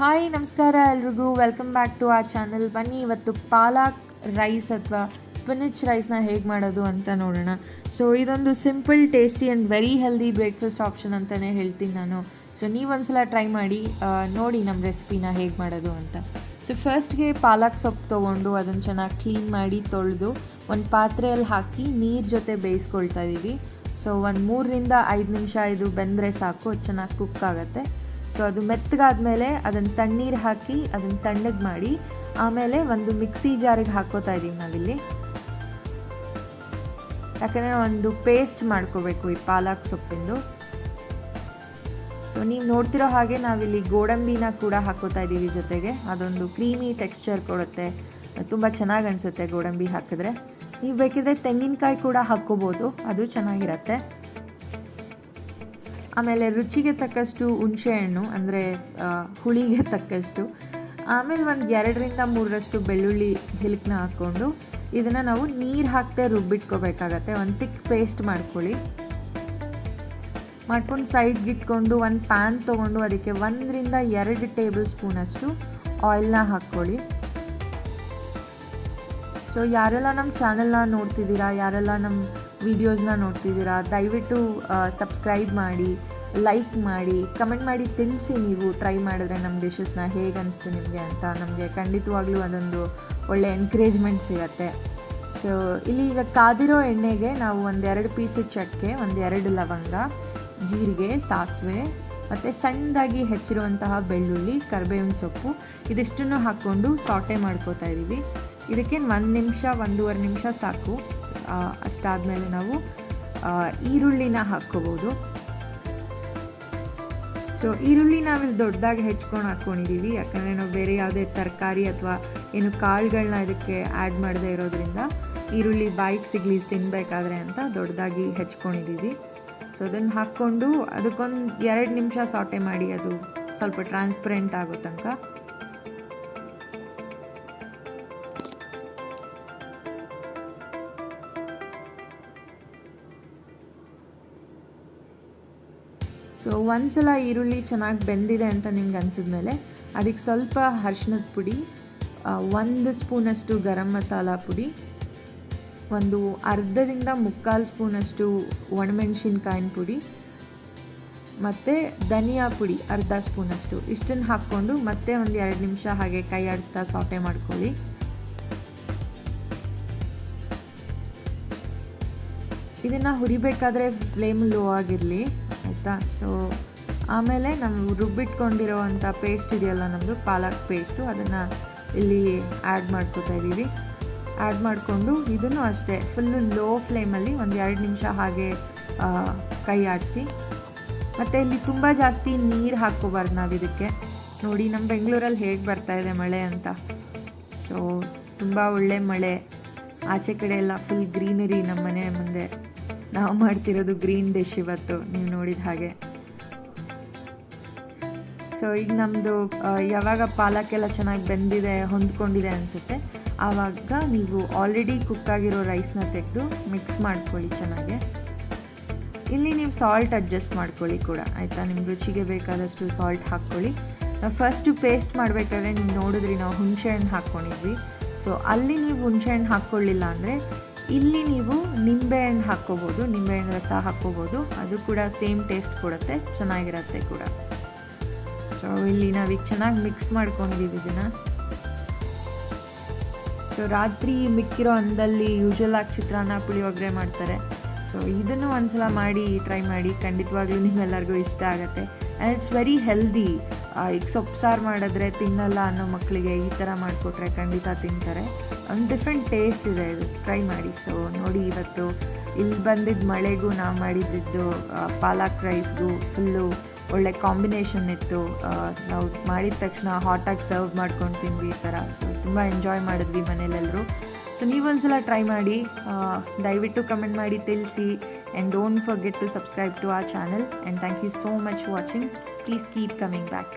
Hi ನಮಸ್ಕಾರ ಎಲ್ರಿಗೂ, welcome back to ಆ ಚಾನಲ್. ಬನ್ನಿ ಇವತ್ತು ಪಾಲಕ್ ರೈಸ್ ಅಥವಾ ಸ್ಪಿನಿಚ್ ರೈಸ್ನ ಹೇಗೆ ಮಾಡೋದು ಅಂತ ನೋಡೋಣ. ಸೊ ಇದೊಂದು simple, tasty and very healthy breakfast option ಅಂತಲೇ ಹೇಳ್ತೀನಿ ನಾನು. ಸೊ ನೀವೊಂದ್ಸಲ ಟ್ರೈ ಮಾಡಿ ನೋಡಿ ನಮ್ಮ ರೆಸಿಪಿನ ಹೇಗೆ ಮಾಡೋದು ಅಂತ. ಸೊ ಫಸ್ಟ್ಗೆ ಪಾಲಕ್ ಸೊಪ್ಪು ತೊಗೊಂಡು ಅದನ್ನು ಚೆನ್ನಾಗಿ ಕ್ಲೀನ್ ಮಾಡಿ ತೊಳೆದು ಒಂದು ಪಾತ್ರೆಯಲ್ಲಿ ಹಾಕಿ ನೀರು ಜೊತೆ ಬೇಯಿಸ್ಕೊಳ್ತಾ ಇದ್ದೀವಿ. ಸೊ ಒಂದು 3ರಿಂದ 5 ನಿಮಿಷ ಇದು ಬೆಂದರೆ ಸಾಕು, ಅದು ಚೆನ್ನಾಗಿ ಕುಕ್ ಆಗುತ್ತೆ. ಸೊ ಅದು ಮೆತ್ತಗಾದ್ಮೇಲೆ ಅದನ್ನು ತಣ್ಣೀರು ಹಾಕಿ ಅದನ್ನು ತಣ್ಣಗೆ ಮಾಡಿ ಆಮೇಲೆ ಒಂದು ಮಿಕ್ಸಿ ಜಾರಿಗೆ ಹಾಕೋತಾ ಇದ್ದೀವಿ ನಾವಿಲ್ಲಿ. ಯಾಕಂದರೆ ಒಂದು ಪೇಸ್ಟ್ ಮಾಡ್ಕೋಬೇಕು ಈ ಪಾಲಕ್ ಸೊಪ್ಪಿಂದು. ಸೊ ನೀವು ನೋಡ್ತಿರೋ ಹಾಗೆ ನಾವಿಲ್ಲಿ ಗೋಡಂಬಿನ ಕೂಡ ಹಾಕೋತಾ ಇದ್ದೀವಿ ಜೊತೆಗೆ. ಅದೊಂದು ಕ್ರೀಮಿ ಟೆಕ್ಸ್ಚರ್ ಕೊಡುತ್ತೆ, ತುಂಬ ಚೆನ್ನಾಗಿ ಅನಿಸುತ್ತೆ ಗೋಡಂಬಿ ಹಾಕಿದ್ರೆ. ನೀವು ಬೇಕಿದ್ರೆ ತೆಂಗಿನಕಾಯಿ ಕೂಡ ಹಾಕ್ಕೋಬೋದು, ಅದು ಚೆನ್ನಾಗಿರುತ್ತೆ. ಆಮೇಲೆ ರುಚಿಗೆ ತಕ್ಕಷ್ಟು ಹುಣಸೆಹಣ್ಣು, ಅಂದರೆ ಹುಳಿಗೆ ತಕ್ಕಷ್ಟು. ಆಮೇಲೆ ಒಂದು 2ರಿಂದ 3ರಷ್ಟು ಬೆಳ್ಳುಳ್ಳಿ ಹಿಲ್ಕನ್ನ ಹಾಕ್ಕೊಂಡು ಇದನ್ನು ನಾವು ನೀರು ಹಾಕದೆ ರುಬ್ಬಿಟ್ಕೋಬೇಕಾಗತ್ತೆ. ಒಂದು ತಿಕ್ ಪೇಸ್ಟ್ ಮಾಡ್ಕೊಳ್ಳಿ. ಮಾಡ್ಕೊಂಡು ಸೈಡ್ಗೆ ಇಟ್ಕೊಂಡು ಒಂದು ಪ್ಯಾನ್ ತೊಗೊಂಡು ಅದಕ್ಕೆ 1ರಿಂದ 2 ಟೇಬಲ್ ಸ್ಪೂನಷ್ಟು ಆಯಿಲ್ನ ಹಾಕ್ಕೊಳ್ಳಿ. ಸೊ ಯಾರೆಲ್ಲ ನಮ್ಮ ಚಾನಲ್ನ ನೋಡ್ತಿದ್ದೀರಾ, ಯಾರೆಲ್ಲ ನಮ್ಮ ವೀಡಿಯೋಸ್ನ ನೋಡ್ತಿದ್ದೀರಾ, ದಯವಿಟ್ಟು ಸಬ್ಸ್ಕ್ರೈಬ್ ಮಾಡಿ, ಲೈಕ್ ಮಾಡಿ, ಕಮೆಂಟ್ ಮಾಡಿ ತಿಳಿಸಿ ನೀವು ಟ್ರೈ ಮಾಡಿದ್ರೆ ನಮ್ಮ ಡಿಶಸ್ನ ಹೇಗೆ ಅನಿಸ್ತು ನಿಮಗೆ ಅಂತ. ನಮಗೆ ಖಂಡಿತವಾಗ್ಲೂ ಅದೊಂದು ಒಳ್ಳೆ ಎನ್ಕರೇಜ್ಮೆಂಟ್ ಸಿಗತ್ತೆ. ಸೊ ಇಲ್ಲಿ ಈಗ ಕಾದಿರೋ ಎಣ್ಣೆಗೆ ನಾವು 1-2 ಪೀಸು ಚಕ್ಕೆ, 1-2 ಲವಂಗ, ಜೀರಿಗೆ, ಸಾಸಿವೆ ಮತ್ತು ಸಣ್ಣದಾಗಿ ಹೆಚ್ಚಿರುವಂತಹ ಬೆಳ್ಳುಳ್ಳಿ, ಕರಿಬೇವಿನ ಸೊಪ್ಪು ಇದಿಷ್ಟನ್ನು ಹಾಕ್ಕೊಂಡು ಸಾಟೆ ಮಾಡ್ಕೋತಾ ಇದ್ದೀವಿ. ಇದಕ್ಕೆ 1 ನಿಮಿಷ 1.5 ನಿಮಿಷ ಸಾಕು. ಅಷ್ಟಾದಮೇಲೆ ನಾವು ಈರುಳ್ಳಿನ ಹಾಕ್ಕೋಬೋದು. ಸೊ ಈರುಳ್ಳಿ ನಾವಿಲ್ಲಿ ದೊಡ್ಡದಾಗಿ ಹೆಚ್ಕೊಂಡು ಹಾಕ್ಕೊಂಡಿದ್ದೀವಿ, ಯಾಕಂದರೆ ನಾವು ಬೇರೆ ಯಾವುದೇ ತರಕಾರಿ ಅಥವಾ ಏನು ಕಾಳುಗಳನ್ನ ಇದಕ್ಕೆ ಆ್ಯಡ್ ಮಾಡದೇ ಇರೋದ್ರಿಂದ ಈರುಳ್ಳಿ ಬಾಯಿಗೆ ಸಿಗಲಿ ತಿನ್ನಬೇಕಾದ್ರೆ ಅಂತ ದೊಡ್ಡದಾಗಿ ಹೆಚ್ಕೊಂಡಿದ್ದೀವಿ. ಸೊ ಅದನ್ನು ಹಾಕ್ಕೊಂಡು ಅದಕ್ಕೊಂದು 2 ನಿಮಿಷ ಸಾಟೆ ಮಾಡಿ, ಅದು ಸ್ವಲ್ಪ ಟ್ರಾನ್ಸ್ಪರೆಂಟ್ ಆಗೋ ತನಕ. ಸೊ ಒಂದ್ಸಲ ಈರುಳ್ಳಿ ಚೆನ್ನಾಗಿ ಬೆಂದಿದೆ ಅಂತ ನಿಮ್ಗೆ ಅನಿಸಿದ್ಮೇಲೆ ಅದಕ್ಕೆ ಸ್ವಲ್ಪ ಅರಿಶಿಣದ ಪುಡಿ, 1 ಸ್ಪೂನಷ್ಟು ಗರಂ ಮಸಾಲ ಪುಡಿ, ಒಂದು 1/2ರಿಂದ 3/4 ಸ್ಪೂನಷ್ಟು ಒಣಮೆಣಸಿನ್ಕಾಯಿನ ಪುಡಿ ಮತ್ತು ಧನಿಯಾ ಪುಡಿ 1/2 ಸ್ಪೂನಷ್ಟು, ಇಷ್ಟನ್ನು ಹಾಕ್ಕೊಂಡು ಮತ್ತೆ ಒಂದು 2 ನಿಮಿಷ ಹಾಗೆ ಕೈ ಆಡಿಸ್ತಾ ಸಾಟೆ ಮಾಡ್ಕೊಳ್ಳಿ. ಇದನ್ನು ಹುರಿಬೇಕಾದ್ರೆ ಫ್ಲೇಮ್ ಲೋ ಆಗಿರಲಿ, ಆಯಿತಾ. ಸೊ ಆಮೇಲೆ ನಾವು ರುಬ್ಬಿಟ್ಕೊಂಡಿರೋವಂಥ ಪೇಸ್ಟ್ ಇದೆಯಲ್ಲ ನಮ್ಮದು ಪಾಲಕ್ ಪೇಸ್ಟು, ಅದನ್ನು ಇಲ್ಲಿ ಆ್ಯಡ್ ಮಾಡ್ಕೋತಾ ಇದ್ದೀವಿ. ಆ್ಯಡ್ ಮಾಡಿಕೊಂಡು ಇದನ್ನು ಅಷ್ಟೇ ಫುಲ್ಲು ಲೋ ಫ್ಲೇಮಲ್ಲಿ 1-2 ನಿಮಿಷ ಹಾಗೆ ಕೈ ಆಡಿಸಿ. ಮತ್ತು ಇಲ್ಲಿ ತುಂಬ ಜಾಸ್ತಿ ನೀರು ಹಾಕ್ಕೋಬಾರ್ದು ನಾವು ಇದಕ್ಕೆ. ನೋಡಿ ನಮ್ಮ ಬೆಂಗಳೂರಲ್ಲಿ ಹೇಗೆ ಬರ್ತಾಯಿದೆ ಮಳೆ ಅಂತ. ಸೊ ತುಂಬ ಒಳ್ಳೆ ಮಳೆ, ಆಚೆ ಕಡೆ ಎಲ್ಲ ಫುಲ್ ಗ್ರೀನರಿ. ನಮ್ಮ ಮನೆ ಮುಂದೆ ನಾವು ಮಾಡ್ತಿರೋದು ಗ್ರೀನ್ ಡಿಶ್ ಇವತ್ತು, ನೀವು ನೋಡಿದ ಹಾಗೆ. ಸೊ ಈಗ ನಮ್ಮದು ಯಾವಾಗ ಪಾಲಕ್ಕೆಲ್ಲ ಚೆನ್ನಾಗಿ ಬೆಂದಿದೆ, ಹೊಂದ್ಕೊಂಡಿದೆ ಅನಿಸುತ್ತೆ, ಆವಾಗ ನೀವು ಆಲ್ರೆಡಿ ಕುಕ್ಕಾಗಿರೋ ರೈಸ್ನ ತೆಗೆದು ಮಿಕ್ಸ್ ಮಾಡ್ಕೊಳ್ಳಿ ಚೆನ್ನಾಗೆ. ಇಲ್ಲಿ ನೀವು ಸಾಲ್ಟ್ ಅಡ್ಜಸ್ಟ್ ಮಾಡ್ಕೊಳ್ಳಿ ಕೂಡ, ಆಯಿತಾ. ನಿಮ್ಮ ರುಚಿಗೆ ಬೇಕಾದಷ್ಟು ಸಾಲ್ಟ್ ಹಾಕ್ಕೊಳ್ಳಿ. ನಾವು ಫಸ್ಟು ಪೇಸ್ಟ್ ಮಾಡಬೇಕಾದ್ರೆ ನೀವು ನೋಡಿದ್ರಿ ನಾವು ಹುಣಸೆಹಣ್ಣು ಹಾಕ್ಕೊಂಡಿದ್ವಿ. ಸೊ ಅಲ್ಲಿ ನೀವು ಹುಣಸೆಹಣ್ಣು ಹಾಕ್ಕೊಳ್ಳಿಲ್ಲ ಅಂದರೆ ಇಲ್ಲಿ ನೀವು ನಿಂಬೆಹಣ್ಣು ಹಾಕ್ಕೋಬೋದು, ನಿಂಬೆಹಣ್ಣು ರಸ ಹಾಕ್ಕೋಬೋದು, ಅದು ಕೂಡ ಸೇಮ್ ಟೇಸ್ಟ್ ಕೊಡುತ್ತೆ, ಚೆನ್ನಾಗಿರುತ್ತೆ ಕೂಡ. ಸೊ ಇಲ್ಲಿ ನಾವೀಗ ಚೆನ್ನಾಗಿ ಮಿಕ್ಸ್ ಮಾಡ್ಕೊಂಡಿದ್ದೀವಿ ಇದನ್ನು. ಸೊ ರಾತ್ರಿ ಮಿಕ್ಕಿರೋ ಅನ್ನದಲ್ಲಿ ಯೂಶ್ವಲಾಗಿ ಚಿತ್ರಾನ್ನ, ಪುಳಿಯೋಗರೆ ಮಾಡ್ತಾರೆ. ಸೊ ಇದನ್ನು ಒಂದ್ಸಲ ಮಾಡಿ ಟ್ರೈ ಮಾಡಿ, ಖಂಡಿತವಾಗ್ಲೂ ನಿಮ್ಮೆಲ್ಲರಿಗೂ ಇಷ್ಟ ಆಗುತ್ತೆ. And it's very healthy. ಈಗ ಸೊಪ್ಪು ಸಾರು ಮಾಡಿದ್ರೆ ತಿನ್ನಲ್ಲ ಅನ್ನೋ ಮಕ್ಕಳಿಗೆ ಈ ಥರ ಮಾಡಿಕೊಟ್ರೆ ಖಂಡಿತ ತಿಂತಾರೆ. ಒಂದು ಡಿಫ್ರೆಂಟ್ ಟೇಸ್ಟ್ ಇದೆ, ಇದು ಟ್ರೈ ಮಾಡಿ. ಸೊ ನೋಡಿ, ಇವತ್ತು ಇಲ್ಲಿ ಬಂದಿದ್ದ ಮಳೆಗೂ ನಾವು ಮಾಡಿದ್ದು ಪಾಲಕ್ ರೈಸ್ಗೂ ಫುಲ್ಲು ಒಳ್ಳೆ ಕಾಂಬಿನೇಷನ್ ಇತ್ತು. ನಾವು ಮಾಡಿದ ತಕ್ಷಣ ಹಾಟಾಗಿ ಸರ್ವ್ ಮಾಡ್ಕೊಂಡು ತಿಂದ್ವಿ ಈ ಥರ. ಸೊ ತುಂಬ ಎಂಜಾಯ್ ಮಾಡಿದ್ವಿ ಮನೇಲೆಲ್ಲರೂ. ಸೊ ನೀವೊಂದ್ಸಲ ಟ್ರೈ ಮಾಡಿ, ದಯವಿಟ್ಟು ಕಮೆಂಟ್ ಮಾಡಿ ತಿಳಿಸಿ. And don't forget to subscribe to our channel. And thank you so much for watching. Please keep coming back.